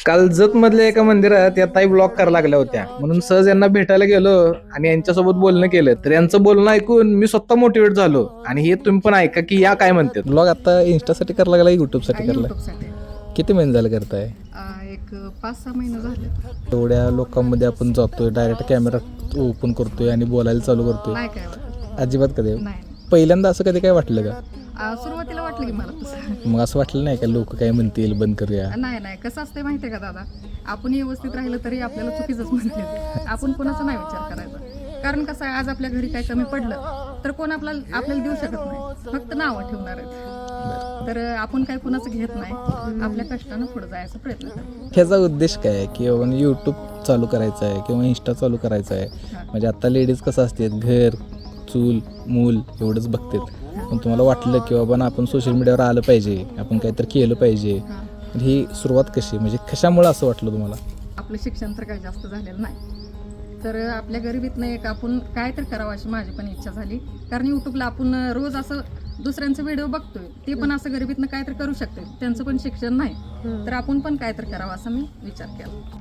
काल जत मधल्या एका मंदिरात या ताई ब्लॉग करायला लागल्या होत्या, म्हणून सहज यांना भेटायला गेलो आणि यांच्यासोबत बोलणं केलं. तर यांचं बोलणं ऐकून मी स्वतः मोटिवेट झालो. आणि हे तुम्ही पण ऐका की या काय म्हणतात. ब्लॉग आता इंस्टासाठी करायला लागला, युट्यूबसाठी करायला? यूट्यूबसाठी किती महिने झाले करताय? एक 5-6 महिने झाले. एवढ्या लोकांमध्ये आपण जातोय, डायरेक्ट कॅमेरा ओपन करतोय आणि बोलायला चालू करतोय, नाही काय वाटत. अजिबात कधी नाही पहिल्यांदा असं कधी काय वाटलं का? सुरुवातीला वाटलं की मला तसं. मग असं वाटलं नाही का लोक काय म्हणतील, बंद करूया? नाही कसं असते माहितीये का दादा, आपण व्यवस्थित राहिलं तरी आपल्याला चुकीचंच म्हणते. आपण कोणाचा नाही विचार करायचा. कारण कसं आहे, आज आपल्या घरी काय कमी पडलं तर कोण आपल्याला देऊ शकत नाही, फक्त नावं ठेवणार आहेत. तर आपण काय कुणाचं घेत नाही, आपल्या कष्टानं पुढे जायचा प्रयत्न करतो. ह्याचा उद्देश काय आहे की बाबा यूट्यूब चालू करायचं आहे किंवा इंस्टा चालू करायचं आहे? म्हणजे आता लेडीज कसं असते, घर चूल मूल एवढंच बघतात. पण तुम्हाला वाटलं की बाबा आपण सोशल मीडियावर आलं पाहिजे, आपण काहीतरी केलं पाहिजे, ही सुरुवात कशी, म्हणजे कशामुळे असं वाटलं तुम्हाला? आपलं शिक्षण तर काही जास्त झालेलं नाही, तर आपल्या गरिबीतनं एक आपण काय तर करावं अशी माझी पण इच्छा झाली. कारण यूट्यूबला आपण रोज असं दुसऱ्यांचे व्हिडिओ बघतोय, ते पण असं गरिबीतनं काय तर करू शकते, त्यांचं पण शिक्षण नाही, तर आपण पण काय तर करावं असं मी विचार केला.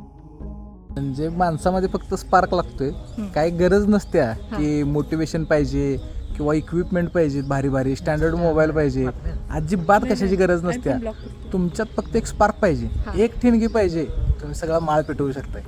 म्हणजे माणसामध्ये फक्त स्पार्क लागतोय, काही गरज नसत्या की मोटिवेशन पाहिजे किंवा इक्विपमेंट पाहिजे, भारी भारी स्टँडर्ड मोबाईल पाहिजे, अजिबात कशाची गरज नसत्या. तुमच्यात फक्त एक स्पार्क पाहिजे, एक ठिणगी पाहिजे, तुम्ही सगळा माळ पेटवू शकताय.